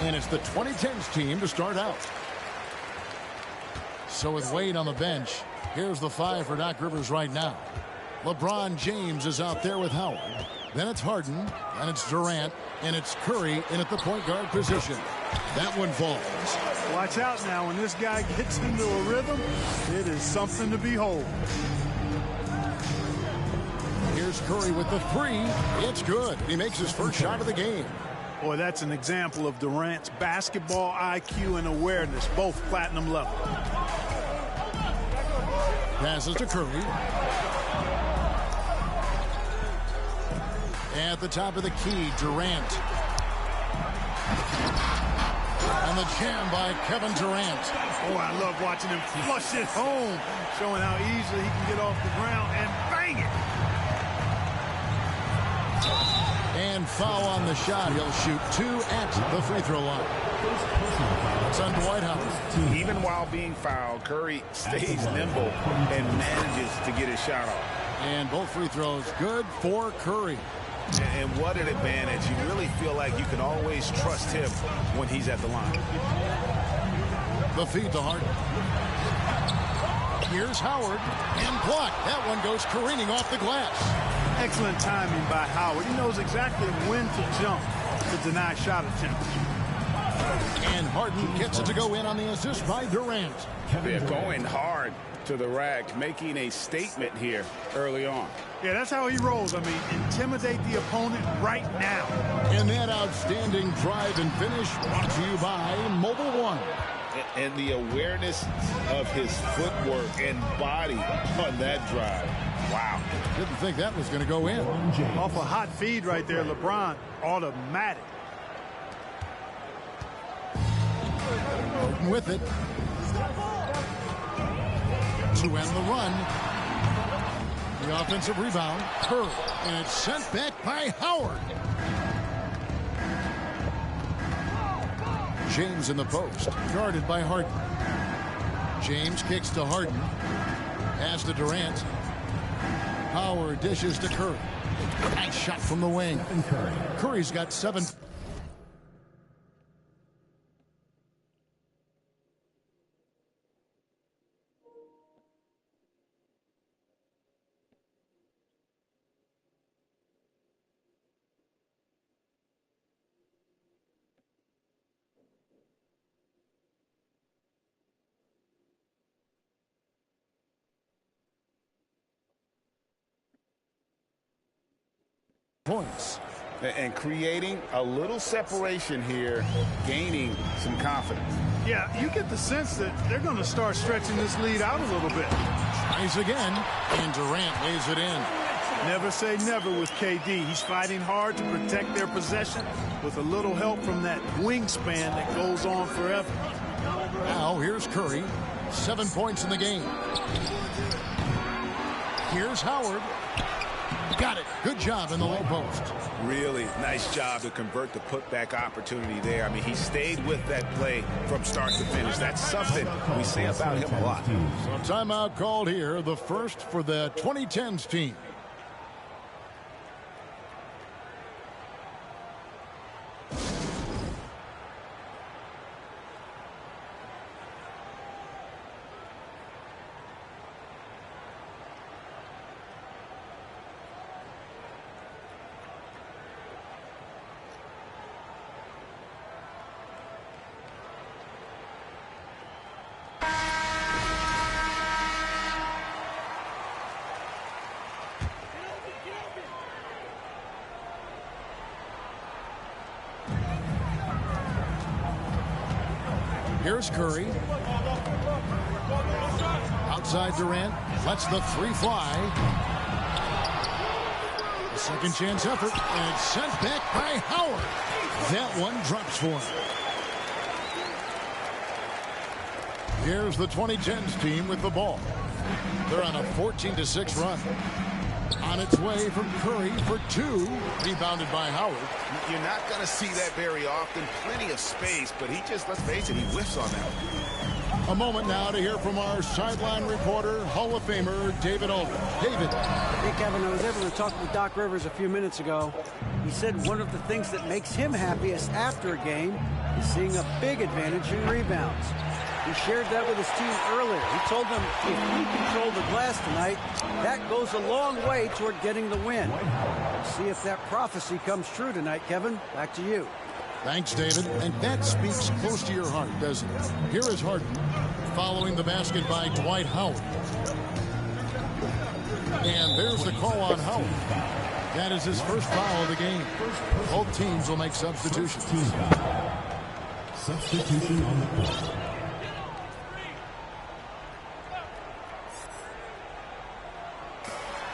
And it's the 2010s team to start out. So with Wade on the bench, here's the 5 for Doc Rivers right now. LeBron James is out there with Howard. Then it's Harden, and it's Durant, and it's Curry in at the point guard position. That one falls. Watch out now. When this guy gets into a rhythm, it is something to behold. Here's Curry with the 3. It's good. He makes his first shot of the game. Boy, that's an example of Durant's basketball IQ and awareness, both platinum level. Passes to Curry. At the top of the key, Durant. And the jam by Kevin Durant. Oh, I love watching him flush it home, showing how easily he can get off the ground and bang it. And foul on the shot. He'll shoot 2 at the free throw line. It's on Dwight Howard. Even while being fouled, Curry stays nimble and manages to get his shot off. And both free throws good for Curry. And what an advantage. You really feel like you can always trust him when he's at the line. The feed to Harden. Here's Howard. And blocked. That one goes careening off the glass. Excellent timing by Howard. He knows exactly when to jump to deny shot attempts. And Harden gets it to go in on the assist by Durant. They're going hard to the rack, making a statement here early on. Yeah, that's how he rolls. I mean, intimidate the opponent right now. And that outstanding drive and finish brought to you by Mobile One. And the awareness of his footwork and body on that drive. Wow. Didn't think that was going to go in. Off a hot feed right there, LeBron. Automatic. Harden with it. To end the run. The offensive rebound. Curry. And it's sent back by Howard. James in the post. Guarded by Harden. James kicks to Harden. Pass to Durant. Howard dishes to Curry. Nice shot from the wing. Curry's got 7. Points. And creating a little separation here, gaining some confidence. Yeah, you get the sense that they're going to start stretching this lead out a little bit. Tries again, and Durant lays it in. Never say never with KD. He's fighting hard to protect their possession with a little help from that wingspan that goes on forever. Now here's Curry. 7 points in the game. Here's Howard. Got it. Good job in the low post. Really nice job to convert the putback opportunity there. I mean, he stayed with that play from start to finish. That's something we say about him a lot. So timeout called here, the first for the 2010s team. Here's Curry. Outside Durant. Lets the 3 fly. A second chance effort. And it's sent back by Howard. That one drops for him. Here's the 2010s team with the ball. They're on a 14-6 run. On its way from Curry for 2. Rebounded by Howard. You're not going to see that very often. Plenty of space, but he just, let's face it, he whiffs on that. A moment now to hear from our sideline reporter, Hall of Famer David Aldridge. David. Hey, Kevin, I was able to talk with Doc Rivers a few minutes ago. He said one of the things that makes him happiest after a game He's seeing a big advantage in rebounds. He shared that with his team earlier. He told them, if we control the glass tonight, that goes a long way toward getting the win. We'll see if that prophecy comes true tonight, Kevin. Back to you. Thanks, David. And that speaks close to your heart, doesn't it? Here is Harden following the basket by Dwight Howard. And there's the call on Howard. That is his first foul of the game. Both teams will make substitutions. Substitution on the court.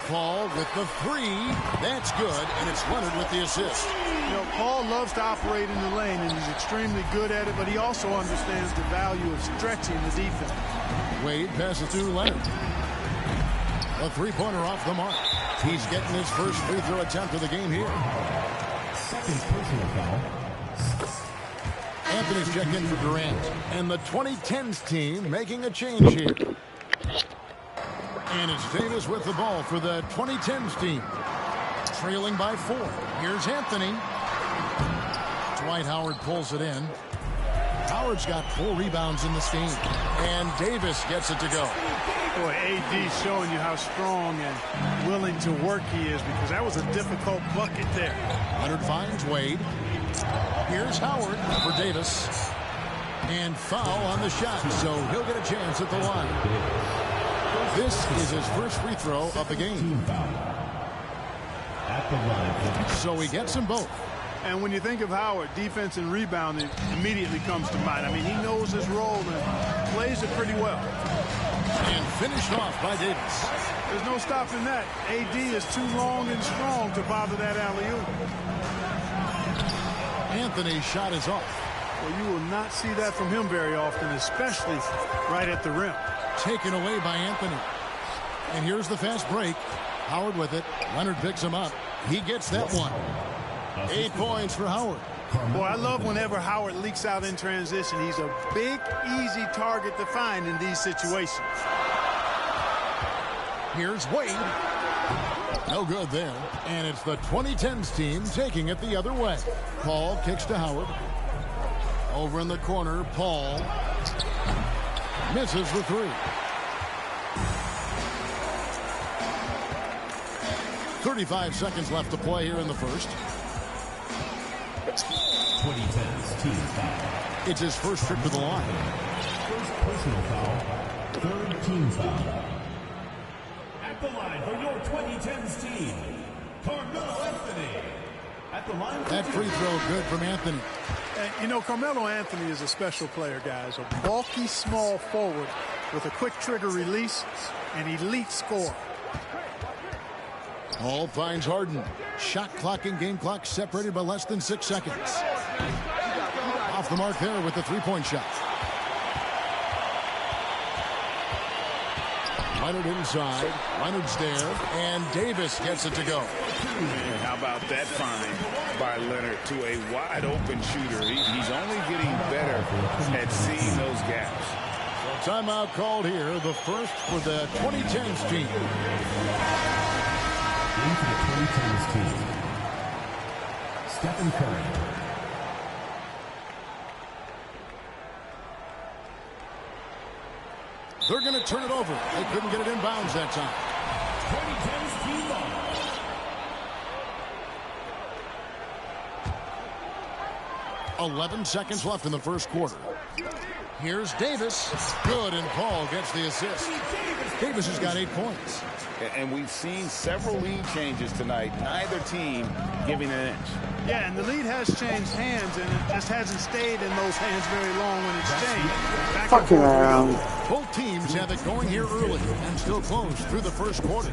Paul with the three. That's good, and it's Leonard with the assist. You know, Paul loves to operate in the lane, and he's extremely good at it, but he also understands the value of stretching the defense. Wade passes to Leonard. A three-pointer off the mark. He's getting his first free throw attempt of the game here. Second personal foul. Anthony's checked in for Durant. And the 2010s team making a change here. And it's Davis with the ball for the 2010s team. Trailing by 4. Here's Anthony. Dwight Howard pulls it in. Howard's got 4 rebounds in this game. And Davis gets it to go. Boy, AD showing you how strong and willing to work he is, because that was a difficult bucket there. Leonard finds Wade. Here's Howard for Davis. And foul on the shot, so he'll get a chance at the line. This is his first free throw of the game. At the line. So he gets them both. And when you think of Howard, defense and rebounding immediately comes to mind. I mean, he knows his role and plays it pretty well. And finished off by Davis. There's no stopping that. AD is too long and strong to bother that alley-oop. Anthony's shot is off. Well, you will not see that from him very often, especially right at the rim. Taken away by Anthony. And here's the fast break. Howard with it. Leonard picks him up. He gets that one. 8 points for Howard. Boy, I love whenever Howard leaks out in transition. He's a big, easy target to find in these situations. Here's Wade. No good there. And it's the 2010s team taking it the other way. Paul kicks to Howard. Over in the corner, Paul misses the 3. .35 seconds left to play here in the first. 2010's team foul. It's his first trip to the line. First personal foul. Third team foul. At the line for your 2010's team, Carmelo Anthony. At the line. That free throw good from Anthony. And, you know, Carmelo Anthony is a special player, guys. A bulky, small forward with a quick trigger release, an elite scorer. Hall finds Harden. Shot clock and game clock separated by less than 6 seconds. Off the mark there with the three-point shot. Leonard inside. Leonard's there. And Davis gets it to go. Man, how about that find by Leonard to a wide-open shooter? He's only getting better at seeing those gaps. So timeout called here. The first for the 2010s team. Into the 2010's team. Stephen Curry. They're going to turn it over. They couldn't get it in bounds that time. 2010's team ball. 11 seconds left in the first quarter. Here's Davis. Good, and Paul gets the assist. Davis has got 8 points. And we've seen several lead changes tonight. Neither team giving an inch. Yeah, and the lead has changed hands, and it just hasn't stayed in those hands very long when it's changed. Back and forth. Both teams have it going here early and still close through the first quarter.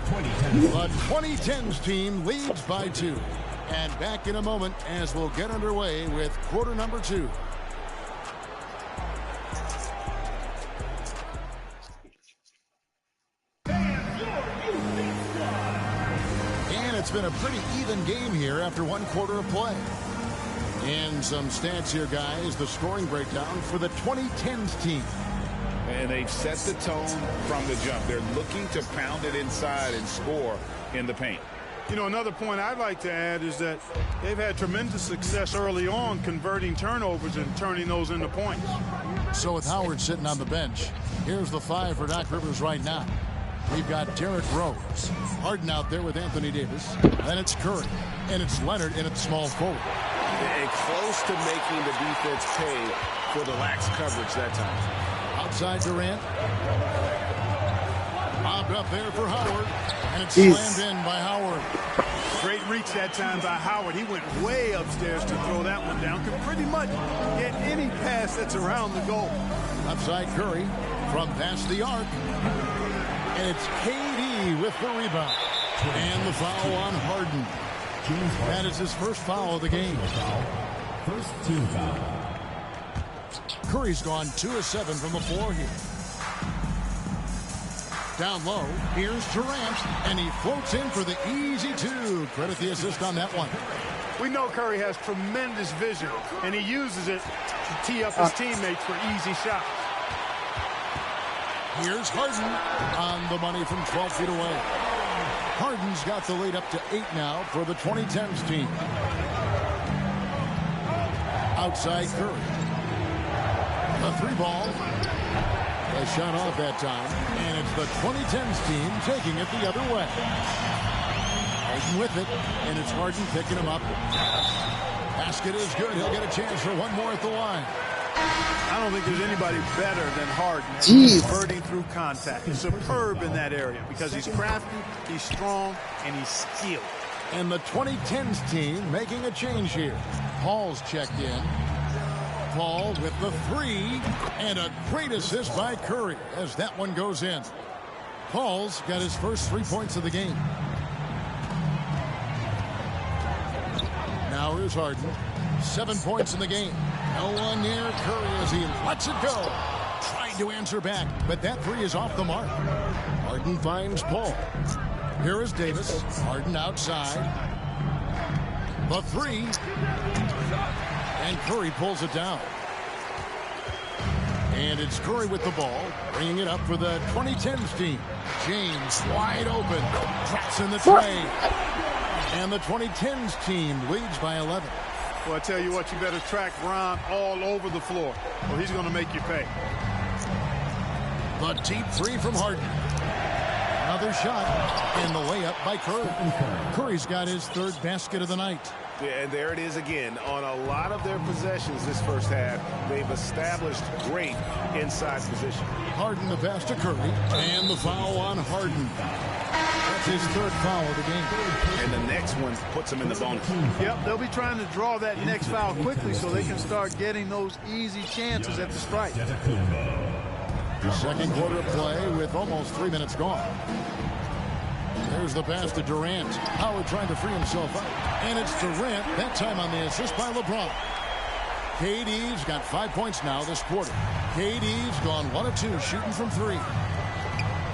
The 2010s team leads by 2. And back in a moment as we'll get underway with quarter number 2. It's been a pretty even game here after 1 quarter of play. And some stats here, guys. The scoring breakdown for the 2010s team. And they've set the tone from the jump. They're looking to pound it inside and score in the paint. You know, another point I'd like to add is that they've had tremendous success early on converting turnovers and turning those into points. So with Howard sitting on the bench, here's the 5 for Doc Rivers right now. We've got Derrick Rose, Harden out there with Anthony Davis. Then it's Curry, and it's Leonard in at small forward. And close to making the defense pay for the lax coverage that time. Outside Durant. Bobbed up there for Howard, and it's slammed in by Howard. Great reach that time by Howard. He went way upstairs to throw that one down. Could pretty much get any pass that's around the goal. Outside Curry from past the arc. And it's KD with the rebound. And the foul on Harden. That is his first foul of the game. First team foul. Curry's gone 2 of 7 from the floor here. Down low, here's Durant, and he floats in for the easy 2. Credit the assist on that one. We know Curry has tremendous vision, and he uses it to tee up his teammates for easy shots. Here's Harden on the money from 12 feet away. Harden's got the lead up to 8 now for the 2010s team. Outside Curry. A 3 ball. A shot off that time, and it's the 2010s team taking it the other way. Harden with it, and it's Harden picking him up. Basket is good. He'll get a chance for one more at the line. I don't think there's anybody better than Harden at converting through contact. He's superb in that area because he's crafty, he's strong, and he's skilled. And the 2010s team making a change here. Paul's checked in. Paul with the 3, and a great assist by Curry as that one goes in. Paul's got his first 3 points of the game. Now here's Harden. 7 points in the game. No one near Curry as he lets it go. Trying to answer back, but that 3 is off the mark. Harden finds Paul. Here is Davis. Harden outside. The 3. And Curry pulls it down. And it's Curry with the ball, bringing it up for the 2010s team. James wide open, drops in the tray. And the 2010s team leads by 11. Well, I tell you what, you better track Ron all over the floor, or he's going to make you pay. The deep 3 from Harden. Another shot, and the layup by Curry. Curry's got his 3rd basket of the night. Yeah, and there it is again. On a lot of their possessions this first half, they've established great inside position. Harden the pass to Curry, and the foul on Harden. That's his 3rd foul of the game. And the next one puts him in the bonus. Yep, they'll be trying to draw that next foul quickly so they can start getting those easy chances at the strike. The second quarter of play with almost 3 minutes gone. There's the pass to Durant. Howard trying to free himself up. And it's Durant, that time on the assist by LeBron. KD's got 5 points now this quarter. KD's gone 1 of 2 shooting from 3.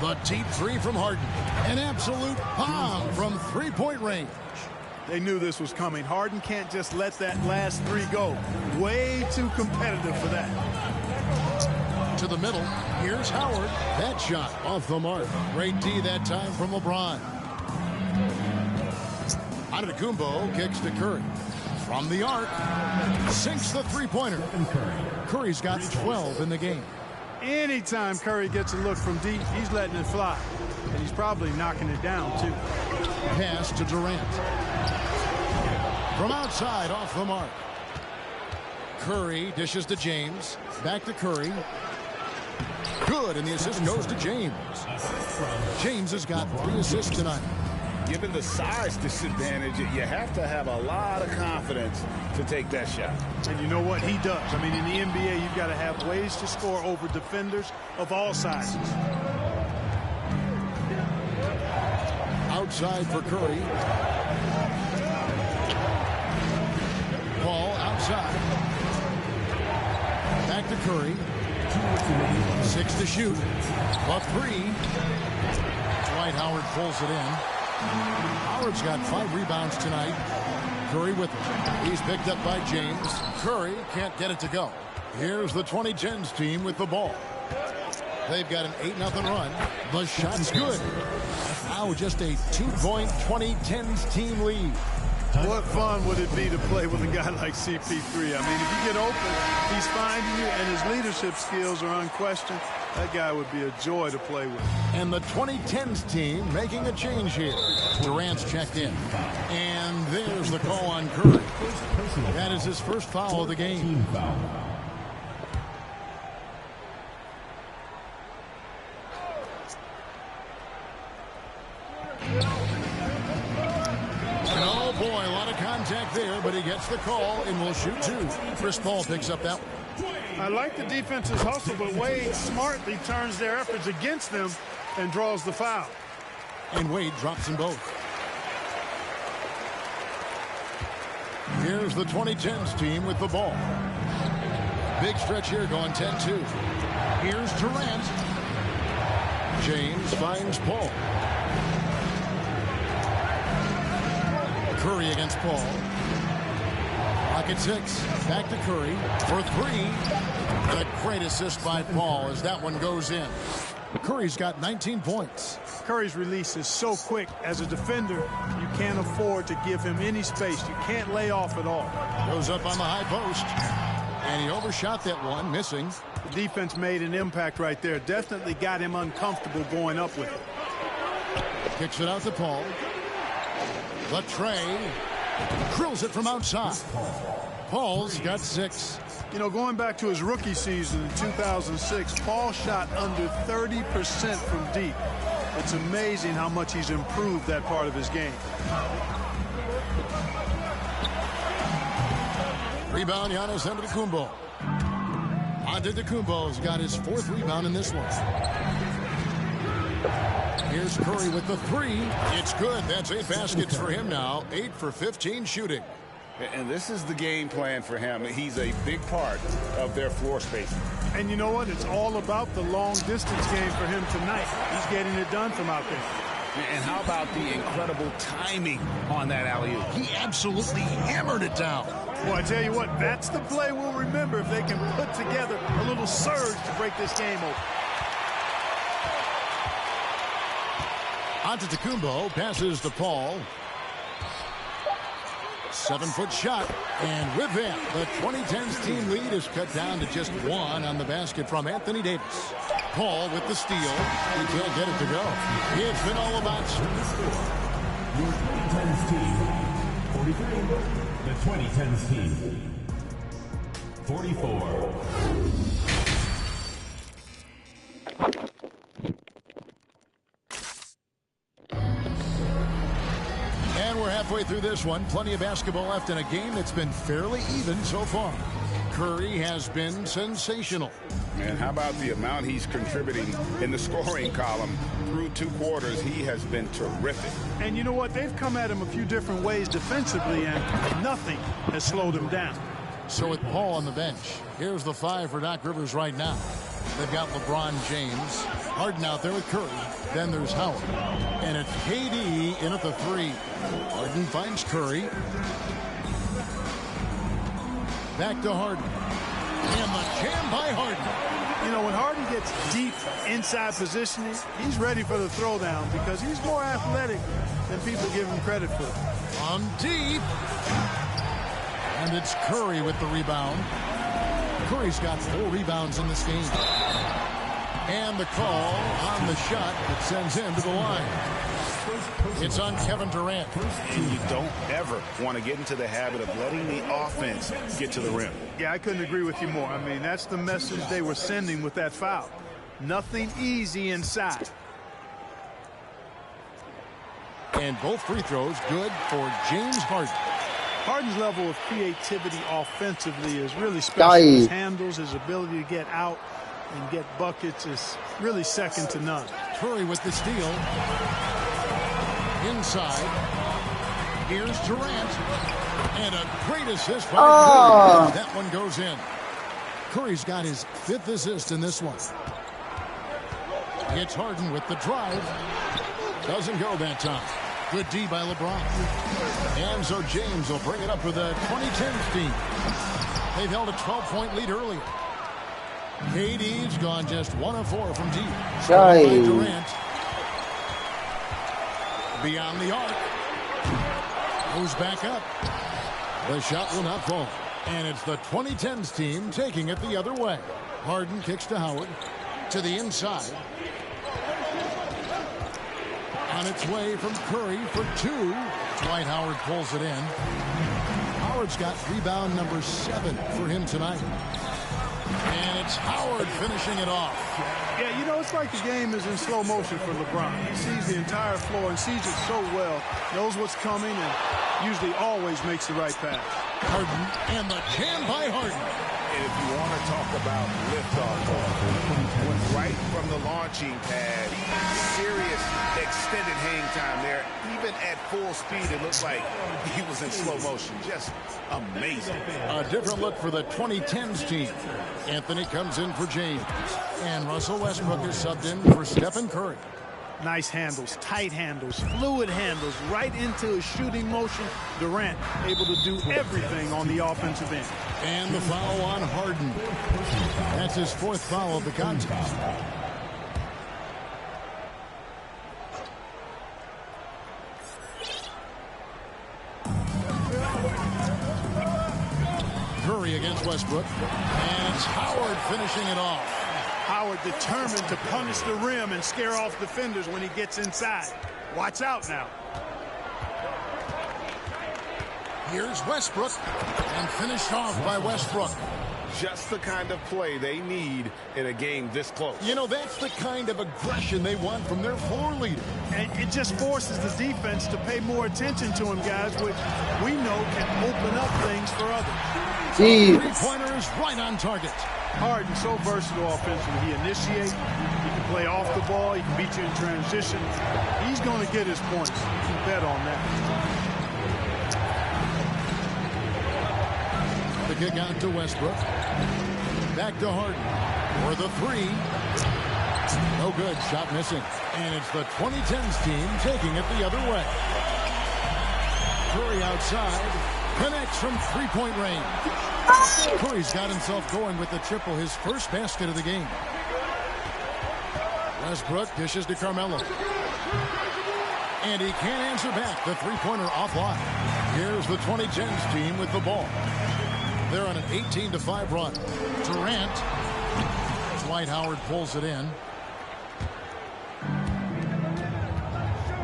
The deep 3 from Harden. An absolute bomb from 3-point range. They knew this was coming. Harden can't just let that last 3 go. Way too competitive for that. To the middle, here's Howard. That shot off the mark. Great D that time from LeBron. Antetokounmpo kicks to Curry. From the arc, sinks the 3-pointer. Curry's got 12 in the game. Anytime Curry gets a look from deep, he's letting it fly. And he's probably knocking it down, too. Pass to Durant. From outside, off the mark. Curry dishes to James. Back to Curry. Good, and the assist goes to James. James has got 3 assists tonight. Given the size disadvantage, you have to have a lot of confidence to take that shot. And you know what? He does. I mean, in the NBA, you've got to have ways to score over defenders of all sizes. Outside for Curry. Paul outside. Back to Curry. 6 to shoot. But 3. Dwight Howard pulls it in. Howard's got 5 rebounds tonight. Curry with him. He's picked up by James. Curry can't get it to go. Here's the 2010s team with the ball. They've got an 8-0 run. The shot's good. now just a 2-point 2010s team lead. What fun would it be to play with a guy like CP3? I mean, if you get open, he's finding you, and his leadership skills are unquestioned. That guy would be a joy to play with. And the 2010s team making a change here. Durant's checked in. And there's the call on Curry. That is his first foul of the game. Oh, boy, a lot of contact there, but he gets the call and will shoot two. Chris Paul picks up that one. I like the defense's hustle, but Wade smartly turns their efforts against them and draws the foul. And Wade drops them both. Here's the 2010s team with the ball. Big stretch here going 10-2. Here's Durant. James finds Paul. Curry against Paul. Pocket 6. Back to Curry for 3. A great assist by Paul as that one goes in. Curry's got 19 points. Curry's release is so quick. As a defender, you can't afford to give him any space. You can't lay off at all. Goes up on the high post. And he overshot that one, missing. The defense made an impact right there. Definitely got him uncomfortable going up with it. Kicks it out to Paul. The tray. Drills it from outside. Paul's got 6. You know, going back to his rookie season in 2006, Paul shot under 30% from deep. It's amazing how much he's improved that part of his game. Rebound, Giannis Antetokounmpo. Antetokounmpo's got his 4th rebound in this one. Here's Curry with the 3. It's good. That's 8 baskets for him now. 8 for 15 shooting. And this is the game plan for him. He's a big part of their floor spacing. And you know what? It's all about the long distance game for him tonight. He's getting it done from out there. And how about the incredible timing on that alley-oop? He absolutely hammered it down. Well, I tell you what, that's the play we'll remember if they can put together a little surge to break this game open. Antetokounmpo passes to Paul. 7-foot shot. And with that, the 2010s team lead is cut down to just 1 on the basket from Anthony Davis. Paul with the steal. He can't get it to go. It's been all about your 2010s team, 43. The 2010s team, 44. And we're halfway through this one. Plenty of basketball left in a game that's been fairly even so far. Curry has been sensational. Man, how about the amount he's contributing in the scoring column through 2 quarters? He has been terrific. And you know what? They've come at him a few different ways defensively, and nothing has slowed him down. So with Paul on the bench, here's the 5 for Doc Rivers right now. They've got LeBron James, Harden out there with Curry. Then there's Howard. And it's KD in at the 3. Harden finds Curry. Back to Harden. And the jam by Harden. You know, when Harden gets deep inside positioning, he's ready for the throwdown because he's more athletic than people give him credit for. On deep. And it's Curry with the rebound. Curry's got 4 rebounds in this game. And the call on the shot that sends him to the line. It's on Kevin Durant. And you don't ever want to get into the habit of letting the offense get to the rim. Yeah, I couldn't agree with you more. I mean, that's the message they were sending with that foul. Nothing easy inside. And both free throws good for James Harden. Harden's level of creativity offensively is really special. His handles, his ability to get out and get buckets is really second to none. Curry with the steal. Inside. Here's Durant. And a great assist by Curry. That one goes in. Curry's got his 5th assist in this one. It's Harden with the drive. Doesn't go that time. Good D by LeBron. And so James will bring it up for the 2010s team. They've held a 12-point lead earlier. KD's gone just 1 of 4 from deep. By Durant. Beyond the arc. Goes back up. The shot will not fall. And it's the 2010s team taking it the other way. Harden kicks to Howard. To the inside. On its way from Curry for two. Dwight Howard pulls it in. Howard's got rebound number 7 for him tonight. And it's Howard finishing it off. Yeah, you know, it's like the game is in slow motion for LeBron. He sees the entire floor and sees it so well, knows what's coming, and usually always makes the right pass. Harden and the jam by Harden. And if you want to talk about liftoff, right from the launching pad, serious extended hang time there. Even at full speed, it looks like he was in slow motion. Just amazing. A different look for the 2010s team. Anthony comes in for James. And Russell Westbrook is subbed in for Stephen Curry. Nice handles, tight handles, fluid handles, right into a shooting motion. Durant able to do everything on the offensive end. And the foul on Harden. That's his 4th foul of the contest. Curry against Westbrook. And it's Howard finishing it off. Howard determined to punish the rim and scare off defenders when he gets inside. Watch out now. Here's Westbrook, and finished off by Westbrook. Just the kind of play they need in a game this close. You know, that's the kind of aggression they want from their floor leader. And it just forces the defense to pay more attention to him, guys, which we know can open up things for others. Three-pointer is right on target. Harden, so versatile offensively. He initiates, he can play off the ball, he can beat you in transition. He's going to get his points. You can bet on that. The kick out to Westbrook. Back to Harden for the 3. No good. Shot missing. And it's the 2010s team taking it the other way. Curry outside. Connects from 3-point range. Curry's got himself going with the triple, his first basket of the game. Westbrook dishes to Carmelo. And he can't answer back. The 3-pointer offline. Here's the 2010s team with the ball. They're on an 18-5 run. Durant. Dwight Howard pulls it in.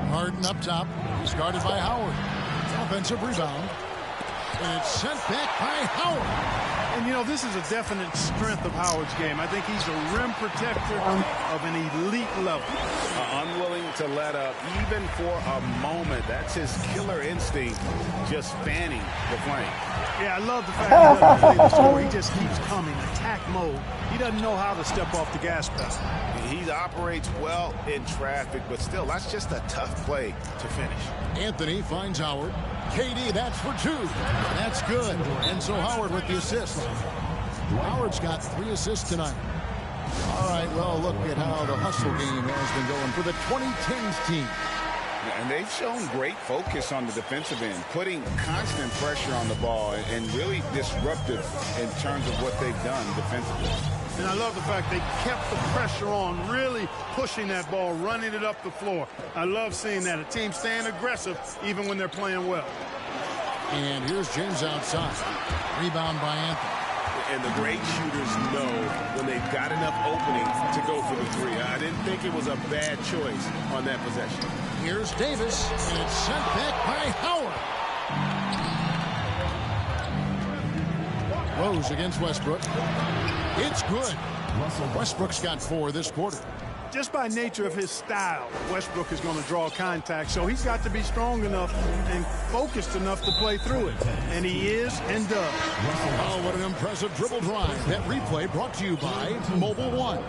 Harden up top. He's guarded by Howard. Offensive rebound. And it's sent back by Howard. And, you know, this is a definite strength of Howard's game. I think he's a rim protector of an elite level. Unwilling to let up, even for a moment. That's his killer instinct, just fanning the flame. Yeah, I love the fact he doesn't play the score. He just keeps coming, attack mode. He doesn't know how to step off the gas pedal. He operates well in traffic, but still, that's just a tough play to finish. Anthony finds Howard. KD, that's for 2. That's good. And so Howard with the assist. Howard's got 3 assists tonight. All right, well, look at how the hustle game has been going for the 2010s team. And they've shown great focus on the defensive end, putting constant pressure on the ball and really disruptive in terms of what they've done defensively. And I love the fact they kept the pressure on, really pushing that ball, running it up the floor. I love seeing that. A team staying aggressive even when they're playing well. And here's James outside. Rebound by Anthony. And the great shooters know when they've got enough opening to go for the 3. I didn't think it was a bad choice on that possession. Here's Davis, and it's sent back by Howard. Rose against Westbrook. It's good. Westbrook's got 4 this quarter. Just by nature of his style, Westbrook is going to draw contact, so he's got to be strong enough and focused enough to play through it. And he is and does. Oh, what an impressive dribble drive. That replay brought to you by Mobile One.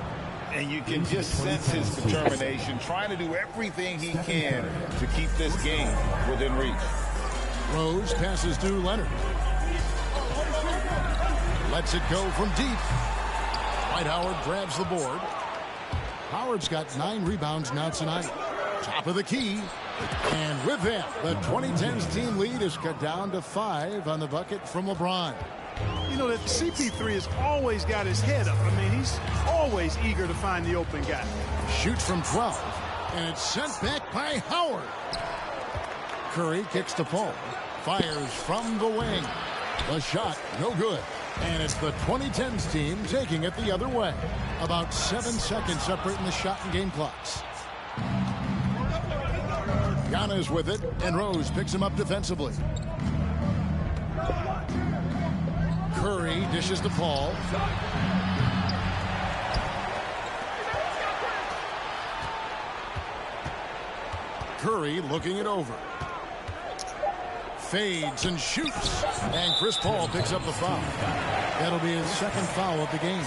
And you can just sense his determination, trying to do everything he can to keep this game within reach. Rose passes to Leonard. Lets it go from deep. Dwight Howard grabs the board. Howard's got 9 rebounds now tonight. Top of the key. And with that, the 2010s team lead is cut down to 5 on the bucket from LeBron. You know that CP3 has always got his head up. I mean, he's always eager to find the open guy. Shoots from 12. And it's sent back by Howard. Curry kicks to Paul. Fires from the wing. The shot, no good. And it's the 2010s team taking it the other way. About 7 seconds separating the shot and game clocks. Giannis with it, and Rose picks him up defensively. Curry dishes to Paul. Curry looking it over. Fades and shoots. And Chris Paul picks up the foul. That'll be his second foul of the game.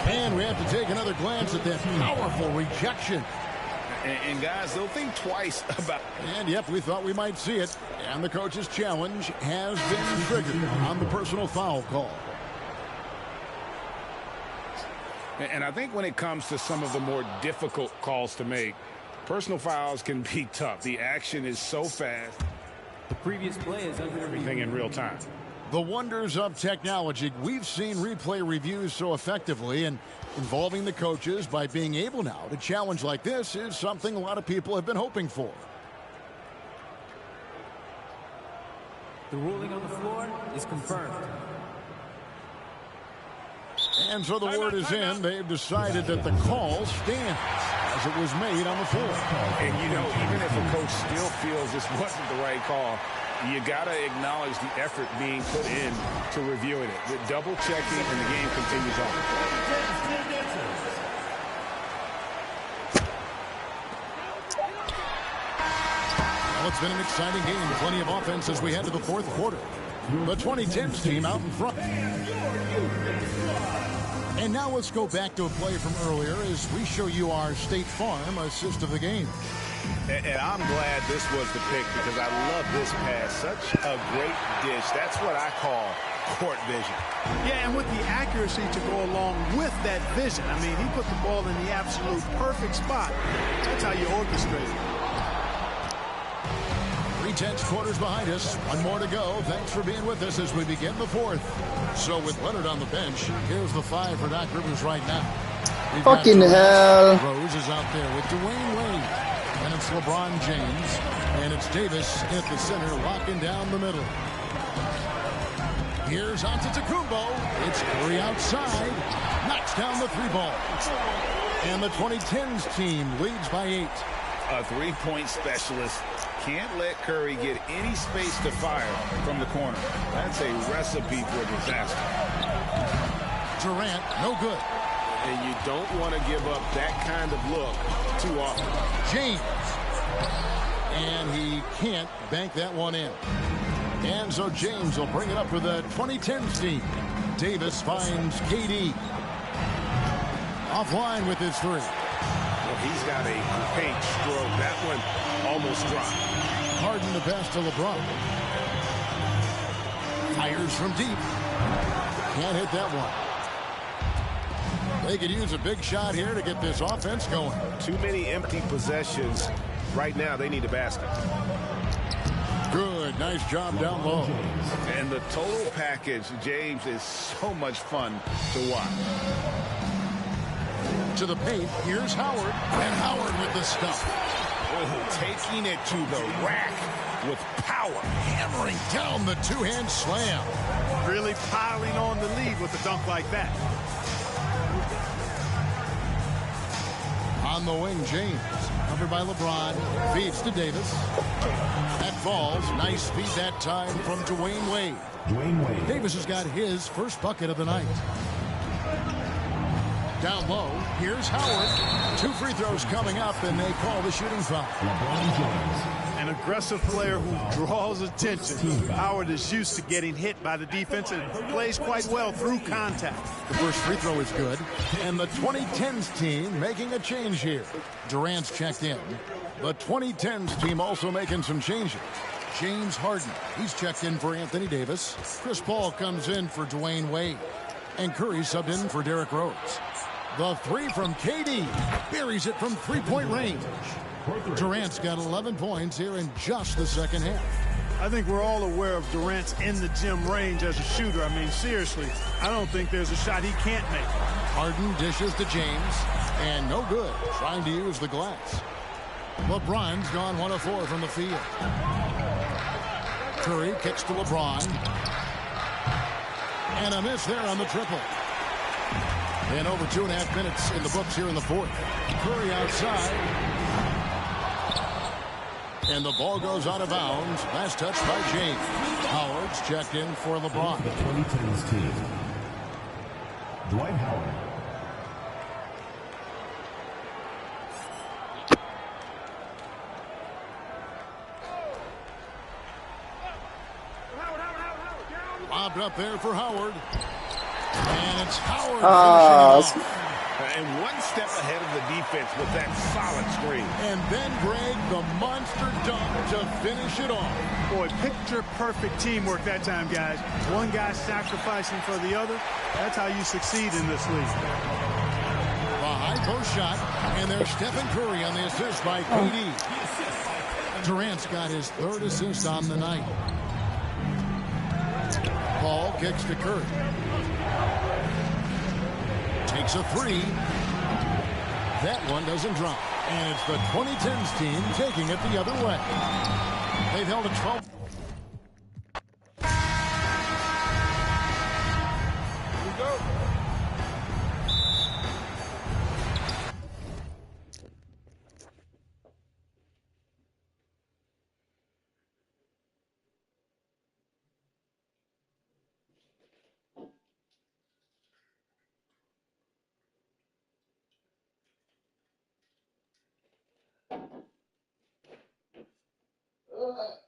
And we have to take another glance at that powerful rejection. And guys, they'll think twice about. And yep, we thought we might see it. And the coach's challenge has been triggered on the personal foul call. And I think when it comes to some of the more difficult calls to make, personal fouls can be tough. The action is so fast. The previous play is under everything in real time. The wonders of technology. We've seen replay reviews so effectively, and involving the coaches by being able now to challenge like this is something a lot of people have been hoping for. The ruling on the floor is confirmed. And so the word is in. They've decided that the call stands as it was made on the floor. And, you know, even if a coach still feels this wasn't the right call, you got to acknowledge the effort being put in to reviewing it. With double checking, and the game continues on. Well, it's been an exciting game. Plenty of offense as we head to the fourth quarter. The 2010s team out in front. And now let's go back to a play from earlier as we show you our State Farm assist of the game. And I'm glad this was the pick because I love this pass. Such a great dish. That's what I call court vision. Yeah, and with the accuracy to go along with that vision. I mean, he put the ball in the absolute perfect spot. That's how you orchestrate it. 3/10 quarters behind us. One more to go. Thanks for being with us as we begin the fourth. So with Leonard on the bench, here's the 5 for Doc Rivers right now. Fucking hell. Rose is out there with Dwayne Wade. And it's LeBron James. And it's Davis at the center, locking down the middle. Here's Antetokounmpo. It's Curry outside. Knocks down the 3 ball. And the 2010s team leads by 8. A 3-point specialist can't let Curry get any space to fire from the corner. That's a recipe for disaster. Durant, no good. And you don't want to give up that kind of look too often. James. And he can't bank that one in. And so James will bring it up for the 2010s team. Davis finds KD. Offline with his 3. Well, he's got a paint stroke. That one almost dropped. Harden the pass to LeBron. Fires from deep. Can't hit that one. They could use a big shot here to get this offense going. Too many empty possessions. Right now, they need a basket. Good. Nice job down low. And the total package, James, is so much fun to watch. To the paint. Here's Howard. And Howard with the stuff. Oh, taking it to the rack with power. Hammering down the 2-hand slam. Really piling on the lead with a dunk like that. On the wing, James. Covered by LeBron. Feeds to Davis. That falls. Nice feed that time from Dwayne Wade. Davis has got his first bucket of the night. Down low, here's Howard. 2 free throws coming up, and they call the shooting foul. An aggressive player who draws attention. Howard is used to getting hit by the defense and plays quite well through contact. The first free throw is good, and the 2010s team making a change here. Durant's checked in. The 2010s team also making some changes. James Harden, he's checked in for Anthony Davis. Chris Paul comes in for Dwayne Wade. And Curry subbed in for Derrick Rose. The 3 from KD. Buries it from 3-point range. Durant's got 11 points here in just the second half. I think we're all aware of Durant's in-the-gym range as a shooter. I mean, seriously, I don't think there's a shot he can't make. Harden dishes to James. And no good. Trying to use the glass. LeBron's gone 1 of 4 from the field. Curry kicks to LeBron. And a miss there on the triple. And over 2.5 minutes in the books here in the fourth. Curry outside. And the ball goes out of bounds. Last touch by James. Howard's checked in for LeBron. The 2010s team. Dwight Howard. Lobbed up there for Howard. And it's Howard finishing it off. And one step ahead of the defense with that solid screen. And then Greg, the monster dunk to finish it off. Boy, picture-perfect teamwork that time, guys. One guy sacrificing for the other. That's how you succeed in this league. A high post shot, and there's Stephen Curry on the assist by KD. Durant's got his third assist on the night. Ball kicks to Curry. Takes a three. That one doesn't drop. And it's the 2010s team taking it the other way. They've held a 12. Here we go. Ugh.